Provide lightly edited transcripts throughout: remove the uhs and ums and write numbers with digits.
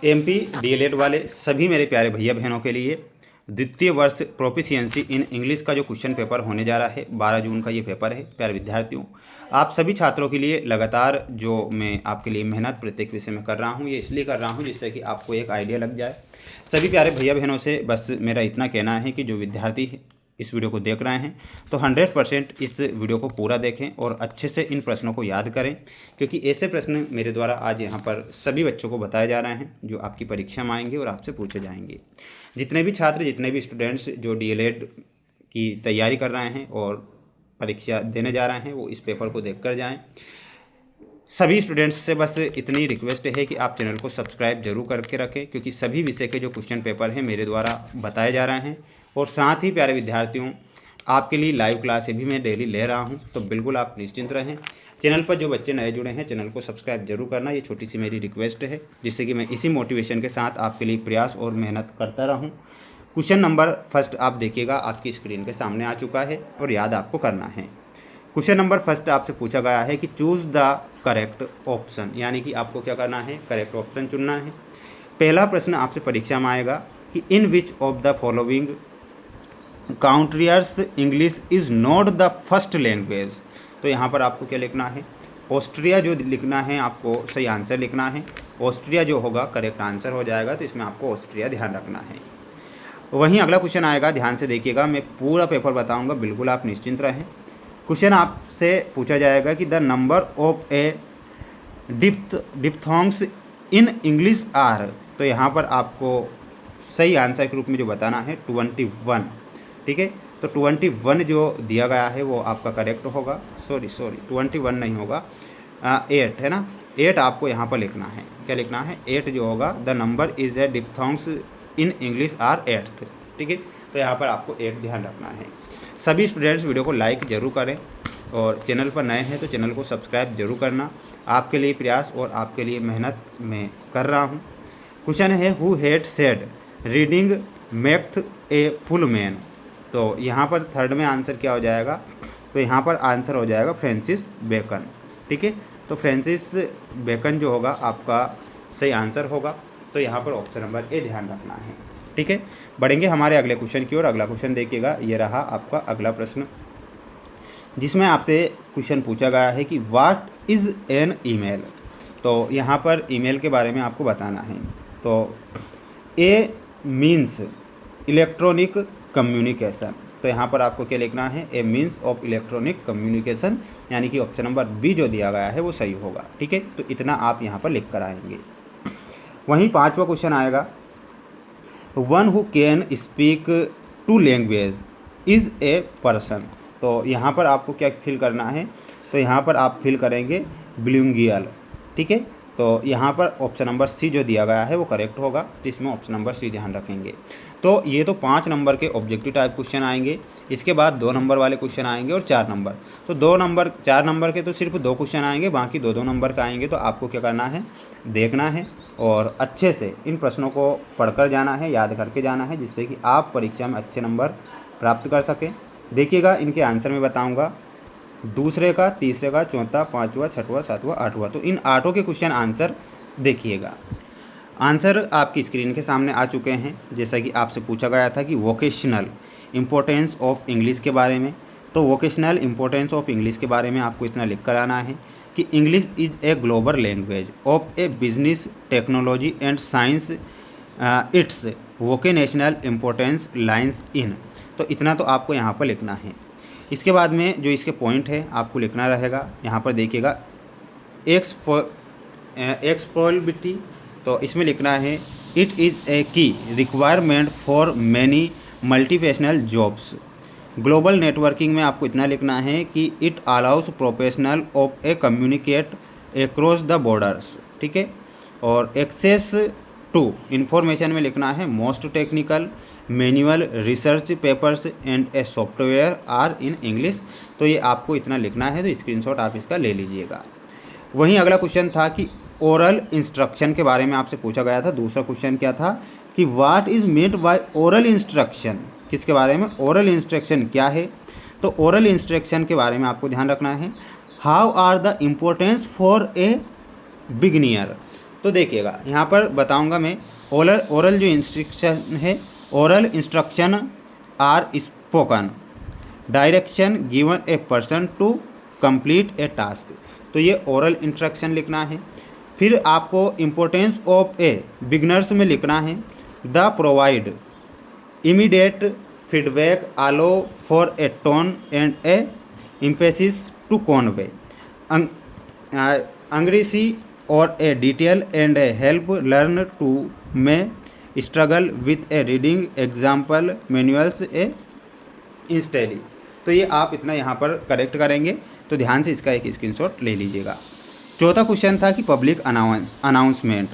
MP DElEd वाले सभी मेरे प्यारे भैया बहनों के लिए द्वितीय वर्ष प्रोफिशिएंसी इन इंग्लिश का जो क्वेश्चन पेपर होने जा रहा है 12 जून का ये पेपर है। प्यारे विद्यार्थियों, आप सभी छात्रों के लिए लगातार जो मैं आपके लिए मेहनत प्रत्येक विषय में कर रहा हूँ, ये इसलिए कर रहा हूँ जिससे कि आपको एक आइडिया लग जाए। सभी प्यारे भैया बहनों से बस मेरा इतना कहना है कि जो विद्यार्थी इस वीडियो को देख रहे हैं तो 100% इस वीडियो को पूरा देखें और अच्छे से इन प्रश्नों को याद करें, क्योंकि ऐसे प्रश्न मेरे द्वारा आज यहाँ पर सभी बच्चों को बताए जा रहे हैं जो आपकी परीक्षा में आएंगे और आपसे पूछे जाएंगे। जितने भी छात्र, जितने भी स्टूडेंट्स जो डीएलएड की तैयारी कर रहे हैं और परीक्षा देने जा रहे हैं वो इस पेपर को देख कर जाएँ। सभी स्टूडेंट्स से बस इतनी रिक्वेस्ट है कि आप चैनल को सब्सक्राइब जरूर करके रखें, क्योंकि सभी विषय के जो क्वेश्चन पेपर हैं मेरे द्वारा बताए जा रहे हैं। और साथ ही प्यारे विद्यार्थियों, आपके लिए लाइव क्लासें भी मैं डेली ले रहा हूं, तो बिल्कुल आप निश्चिंत रहें। चैनल पर जो बच्चे नए जुड़े हैं चैनल को सब्सक्राइब जरूर करना, ये छोटी सी मेरी रिक्वेस्ट है, जिससे कि मैं इसी मोटिवेशन के साथ आपके लिए प्रयास और मेहनत करता रहूँ। क्वेश्चन नंबर फर्स्ट आप देखिएगा, आपकी स्क्रीन के सामने आ चुका है और याद आपको करना है। क्वेश्चन नंबर फर्स्ट आपसे पूछा गया है कि चूज़ द करेक्ट ऑप्शन, यानी कि आपको क्या करना है, करेक्ट ऑप्शन चुनना है। पहला प्रश्न आपसे परीक्षा में आएगा कि in which of the following countries English is not the first language. तो यहाँ पर आपको क्या लिखना है, ऑस्ट्रिया जो लिखना है, आपको सही आंसर लिखना है। ऑस्ट्रिया जो होगा करेक्ट आंसर हो जाएगा, तो इसमें आपको ऑस्ट्रिया ध्यान रखना है। वहीं अगला क्वेश्चन आएगा, ध्यान से देखिएगा, मैं पूरा पेपर बताऊँगा, बिल्कुल आप निश्चिंत रहें। क्वेश्चन आपसे पूछा जाएगा कि the number of a diphthongs in English are. तो यहाँ पर आपको सही आंसर के रूप में जो बताना है 21, ठीक है। तो 21 जो दिया गया है वो आपका करेक्ट होगा। सॉरी 21 नहीं होगा, 8 है ना, 8 आपको यहाँ पर लिखना है। क्या लिखना है, 8 जो होगा, the number is a diphthongs in English are 8th, ठीक है। तो यहाँ पर आपको 8 ध्यान रखना है। सभी स्टूडेंट्स वीडियो को लाइक जरूर करें और चैनल पर नए हैं तो चैनल को सब्सक्राइब जरूर करना। आपके लिए प्रयास और आपके लिए मेहनत मैं कर रहा हूँ। क्वेश्चन है, who had said reading maketh a full man. तो यहाँ पर थर्ड में आंसर क्या हो जाएगा, तो यहाँ पर आंसर हो जाएगा फ्रांसिस बेकन, ठीक है। तो फ्रांसिस बेकन जो होगा आपका सही आंसर होगा। तो यहाँ पर ऑप्शन नंबर ए ध्यान रखना है, ठीक है। बढ़ेंगे हमारे अगले क्वेश्चन की ओर। अगला क्वेश्चन देखिएगा, ये रहा आपका अगला प्रश्न, जिसमें आपसे क्वेश्चन पूछा गया है कि व्हाट इज़ एन ईमेल। तो यहाँ पर ईमेल के बारे में आपको बताना है। तो ए मीन्स इलेक्ट्रॉनिक कम्युनिकेशन। तो यहाँ पर आपको क्या लिखना है, ए मीन्स ऑफ इलेक्ट्रॉनिक कम्युनिकेशन, यानी कि ऑप्शन नंबर बी जो दिया गया है वो सही होगा, ठीक है। तो इतना आप यहाँ पर लिख कर आएंगे। वहीं पांचवा क्वेश्चन आएगा, one who can speak 2 language is a person. तो यहाँ पर आपको क्या फिल करना है, तो यहाँ पर आप फिल करेंगे बिलिंगुअल, ठीक है। तो यहाँ पर ऑप्शन नंबर सी जो दिया गया है वो करेक्ट होगा, तो इसमें ऑप्शन नंबर सी ध्यान रखेंगे। तो ये तो 5 नंबर के ऑब्जेक्टिव टाइप क्वेश्चन आएंगे। इसके बाद 2 नंबर वाले क्वेश्चन आएंगे और 4 नंबर। तो 4 नंबर के तो सिर्फ 2 क्वेश्चन आएंगे, बाकी 2 नंबर का आएंगे। तो आपको क्या करना है, देखना है और अच्छे से इन प्रश्नों को पढ़कर जाना है, याद करके जाना है, जिससे कि आप परीक्षा में अच्छे नंबर प्राप्त कर सकें। देखिएगा, इनके आंसर मैं बताऊँगा, दूसरे का, तीसरे का, चौथा, 5वां, 6वां, 7वां, 8वां। तो इन 8 के क्वेश्चन आंसर देखिएगा। आंसर आपकी स्क्रीन के सामने आ चुके हैं। जैसा कि आपसे पूछा गया था कि वोकेशनल इम्पोर्टेंस ऑफ इंग्लिश के बारे में, तो वोकेशनल इम्पोर्टेंस ऑफ इंग्लिश के बारे में आपको इतना लिख कर आना है कि English is a global language of A business, technology and science, it's vocational importance lines in. तो इतना तो आपको यहाँ पर लिखना है। इसके बाद में जो इसके पॉइंट है आपको लिखना रहेगा। यहाँ पर देखिएगा, एक्सप्लॉयबिलिटी, तो इसमें लिखना है it is a key requirement for many multinational jobs. Global networking में आपको इतना लिखना है कि it allows professional of a communicate across the borders, ठीक है। और एक्सेस टू इंफॉर्मेशन में लिखना है most technical manual research papers and a software are in English. तो ये आपको इतना लिखना है, तो स्क्रीनशॉट आप इसका ले लीजिएगा। वहीं अगला क्वेश्चन था कि ओरल इंस्ट्रक्शन के बारे में आपसे पूछा गया था। दूसरा क्वेश्चन क्या था कि what is meant by oral instruction, किसके बारे में, ओरल इंस्ट्रक्शन क्या है। तो ओरल इंस्ट्रक्शन के बारे में आपको ध्यान रखना है, how are the importance for a beginner. तो देखिएगा यहाँ पर बताऊँगा मैं, ओरल जो इंस्ट्रक्शन है, oral instruction are spoken direction given a person to complete a task. तो ये ओरल इंस्ट्रक्शन लिखना है। फिर आपको इम्पोर्टेंस ऑफ ए बिगनर्स में लिखना है, the provide immediate feedback allow for a tone and a emphasis to convey अंग्रेजी और a detail and a help learn to में struggle with a reading example manuals a instantly. तो ये आप इतना यहाँ पर करेक्ट करेंगे, तो ध्यान से इसका एक स्क्रीनशॉट ले लीजिएगा। चौथा क्वेश्चन था कि पब्लिक अनाउंसमेंट।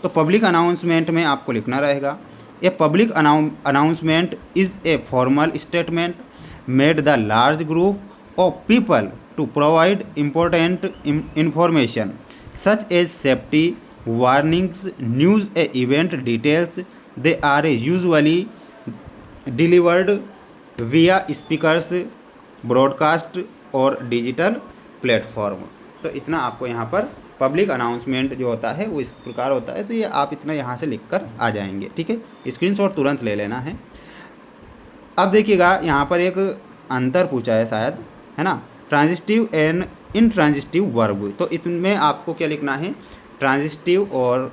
तो पब्लिक अनाउंसमेंट में आपको लिखना रहेगा, a public announcement is a formal statement made the large group of people to provide important information such as safety warnings news a event details. They are usually delivered via speakers broadcast और digital platform. तो इतना आपको यहाँ पर public announcement जो होता है वो इस प्रकार होता है। तो ये आप इतना यहाँ से लिखकर आ जाएंगे, ठीक है। स्क्रीनशॉट तुरंत ले लेना है। अब देखिएगा यहाँ पर एक अंतर पूछा है शायद, है ना, ट्रांजिटिव एंड इनट्रांजिटिव वर्ब। तो इनमें आपको क्या लिखना है, ट्रांजिटिव और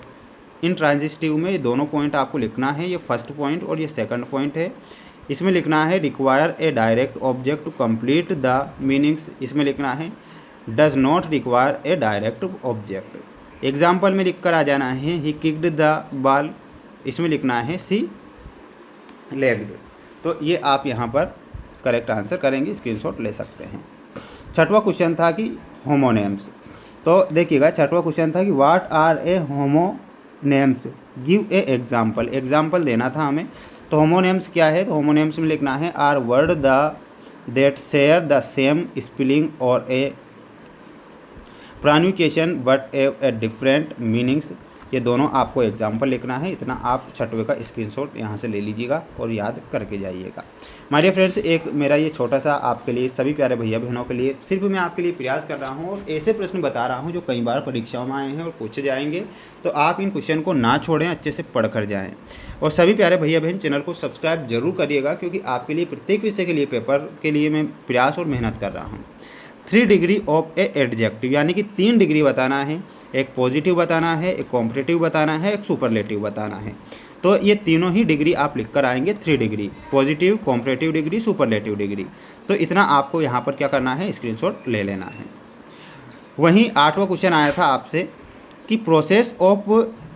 इनट्रांजिटिव में ये दोनों पॉइंट आपको लिखना है। ये फर्स्ट पॉइंट और ये सेकंड पॉइंट है। इसमें लिखना है require a direct object to complete the meanings. इसमें लिखना है does not require a direct object. Example में लिख कर आ जाना है ही किक्ड द बॉल। इसमें लिखना है सी लेग्ड। तो ये आप यहाँ पर करेक्ट आंसर करेंगे, स्क्रीनशॉट ले सकते हैं। छठवां क्वेश्चन था कि होमोनेम्स। तो देखिएगा छठवां क्वेश्चन था कि what are a homonyms, give a example. Example देना था हमें। तो होमोनेम्स क्या है, तो होमोनेम्स में लिखना है are word that share the same spelling और a pronunciation but a different meanings. ये दोनों आपको एग्जाम्पल लिखना है। इतना आप छठवें का स्क्रीनशॉट यहाँ से ले लीजिएगा और याद करके जाइएगा। माय डियर फ्रेंड्स, एक मेरा ये छोटा सा आपके लिए, सभी प्यारे भैया बहनों के लिए सिर्फ मैं आपके लिए प्रयास कर रहा हूँ और ऐसे प्रश्न बता रहा हूँ जो कई बार परीक्षाओं में आए हैं और पूछे जाएंगे। तो आप इन क्वेश्चन को ना छोड़ें, अच्छे से पढ़ कर जाएँ। और सभी प्यारे भैया बहन चैनल को सब्सक्राइब जरूर करिएगा, क्योंकि आपके लिए प्रत्येक विषय के लिए पेपर के लिए मैं प्रयास और मेहनत कर रहा हूँ। 3 डिग्री ऑफ ए एडजेक्टिव, यानी कि 3 डिग्री बताना है। एक पॉजिटिव बताना है, एक कॉम्परेटिव बताना है, एक सुपरलेटिव बताना है। तो ये तीनों ही डिग्री आप लिख कर आएंगे, 3 degree, positive, comparative degree, superlative degree. तो इतना आपको यहाँ पर क्या करना है, स्क्रीनशॉट ले लेना है। वहीं 8वां क्वेश्चन आया था आपसे कि प्रोसेस ऑफ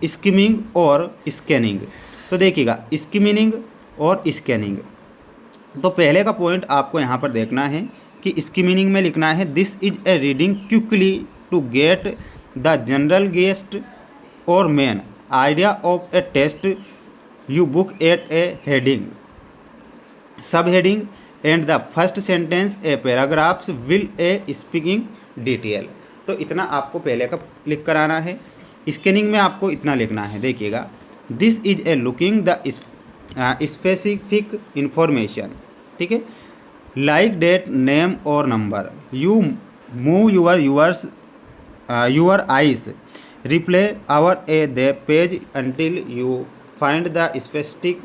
स्किमिंग और स्कैनिंग। तो देखिएगा स्किमिंग और स्कैनिंग, तो पहले का पॉइंट आपको यहाँ पर देखना है कि स्किमिंग में लिखना है this is a reading quickly to get the general gist और main idea of a text you look at a heading sub heading and the first sentence a paragraphs will a speaking detail. तो इतना आपको पहले का लिख कर आना है। स्कैनिंग में आपको इतना लिखना है, देखिएगा this is a looking the specific information, ठीक है, लाइक डेट नेम और number, you move your eyes rapidly over a the page until you find the specific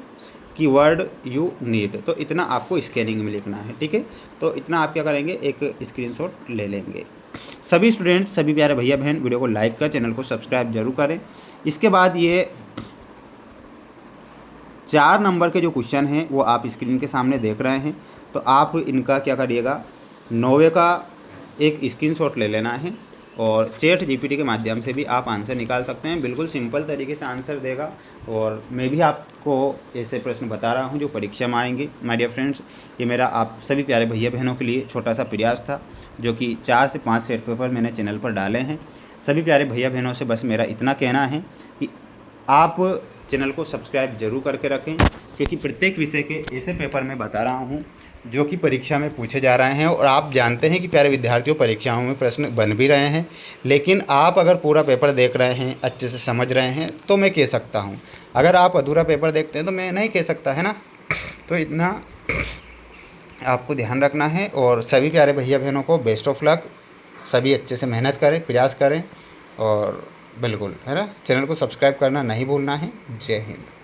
keyword you need. तो इतना आपको स्कैनिंग में लिखना है, ठीक है। तो इतना आप क्या करेंगे, एक स्क्रीनशॉट ले लेंगे। सभी स्टूडेंट्स, सभी प्यारे भैया बहन वीडियो को लाइक कर, चैनल को सब्सक्राइब जरूर करें। इसके बाद ये 4 नंबर के जो क्वेश्चन हैं वो आप स्क्रीन के सामने देख रहे हैं। तो आप इनका क्या करिएगा, 9वें का एक स्क्रीनशॉट ले लेना है और चैट जीपीटी के माध्यम से भी आप आंसर निकाल सकते हैं। बिल्कुल सिंपल तरीके से आंसर देगा और मैं भी आपको ऐसे प्रश्न बता रहा हूं जो परीक्षा में आएंगे। माय डियर फ्रेंड्स, ये मेरा आप सभी प्यारे भैया बहनों के लिए छोटा सा प्रयास था, जो कि 4 से 5 सेट पेपर मैंने चैनल पर डाले हैं। सभी प्यारे भैया बहनों से बस मेरा इतना कहना है कि आप चैनल को सब्सक्राइब जरूर करके रखें, क्योंकि प्रत्येक विषय के ऐसे पेपर मैं बता रहा हूँ जो कि परीक्षा में पूछे जा रहे हैं। और आप जानते हैं कि प्यारे विद्यार्थियों, परीक्षाओं में प्रश्न बन भी रहे हैं, लेकिन आप अगर पूरा पेपर देख रहे हैं, अच्छे से समझ रहे हैं तो मैं कह सकता हूं। अगर आप अधूरा पेपर देखते हैं तो मैं नहीं कह सकता, है ना। तो इतना आपको ध्यान रखना है। और सभी प्यारे भैया बहनों को बेस्ट ऑफ लक। सभी अच्छे से मेहनत करें, प्रयास करें और बिल्कुल है ना, चैनल को सब्सक्राइब करना नहीं भूलना है। जय हिंद।